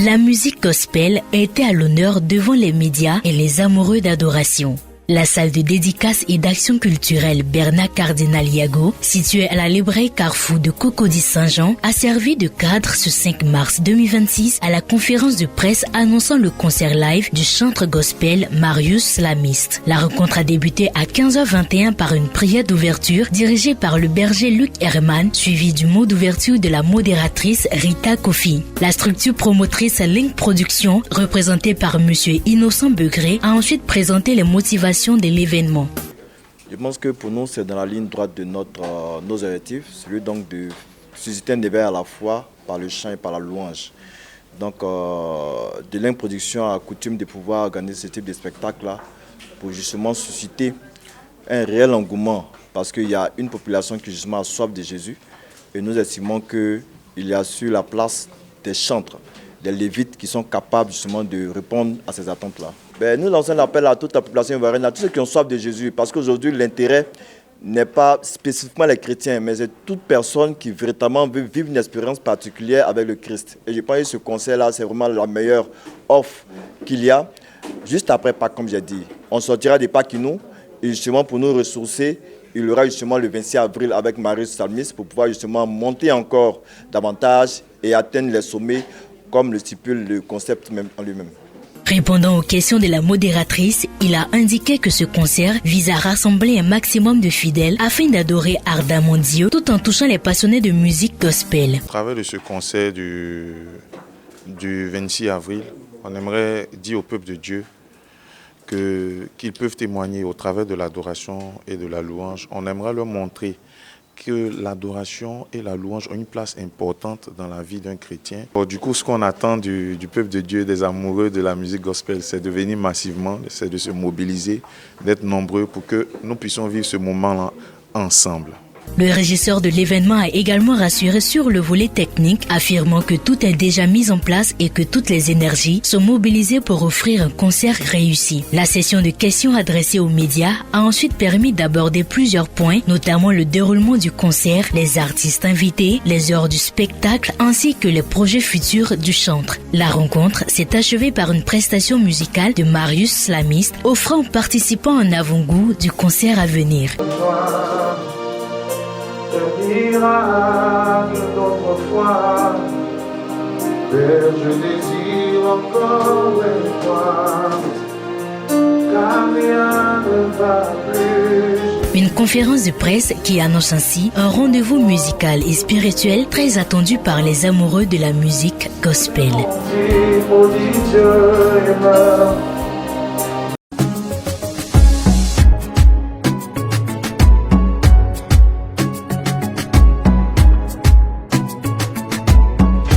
La musique gospel était à l'honneur devant les médias et les amoureux d'adoration. La salle de dédicace et d'action culturelle Bernard Cardinal Yago, située à la librairie Carrefour de Cocody-Saint-Jean, a servi de cadre ce 5 mars 2026 à la conférence de presse annonçant le concert live du chantre gospel Marius Slamiste. La rencontre a débuté à 15h21 par une prière d'ouverture dirigée par le berger Luc Herman, suivi du mot d'ouverture de la modératrice Rita Kofi. La structure promotrice Link Production, représentée par Monsieur Innocent Begré, a ensuite présenté les motivations de l'événement. Je pense que pour nous, c'est dans la ligne droite de nos objectifs, celui donc de susciter un éveil à la fois par le chant et par la louange. Donc, de Link Production a coutume de pouvoir organiser ce type de spectacle-là pour justement susciter un réel engouement, parce qu'il y a une population qui justement a soif de Jésus, et nous estimons qu'il y a sur la place des chantres, des lévites qui sont capables justement de répondre à ces attentes-là. Nous lançons un appel à toute la population ivoirienne, à tous ceux qui ont soif de Jésus, parce qu'aujourd'hui l'intérêt n'est pas spécifiquement les chrétiens, mais c'est toute personne qui véritablement veut vivre une expérience particulière avec le Christ. Et je pense que ce concert-là, c'est vraiment la meilleure offre qu'il y a. Juste après Pâques, comme j'ai dit, on sortira des Pâques-Inou, et justement pour nous ressourcer, il y aura justement le 26 avril avec Marius Slamiste pour pouvoir justement monter encore davantage et atteindre les sommets comme le stipule le concept même en lui-même. Répondant aux questions de la modératrice, il a indiqué que ce concert vise à rassembler un maximum de fidèles afin d'adorer ardemment Dieu tout en touchant les passionnés de musique gospel. Au travers de ce concert du 26 avril, on aimerait dire au peuple de Dieu qu'ils peuvent témoigner au travers de l'adoration et de la louange. On aimerait leur montrer que l'adoration et la louange ont une place importante dans la vie d'un chrétien. Du coup, ce qu'on attend du peuple de Dieu, des amoureux de la musique gospel, c'est de venir massivement, c'est de se mobiliser, d'être nombreux pour que nous puissions vivre ce moment-là ensemble. Le régisseur de l'événement a également rassuré sur le volet technique, affirmant que tout est déjà mis en place et que toutes les énergies sont mobilisées pour offrir un concert réussi. La session de questions adressées aux médias a ensuite permis d'aborder plusieurs points, notamment le déroulement du concert, les artistes invités, les heures du spectacle ainsi que les projets futurs du chantre. La rencontre s'est achevée par une prestation musicale de Marius Slamiste, offrant aux participants un avant-goût du concert à venir. Miracle d'autrefois, Père, je désire encore les voir, car rien ne va plus. Une conférence de presse qui annonce ainsi un rendez-vous musical et spirituel très attendu par les amoureux de la musique gospel. Maudit Dieu et meurt.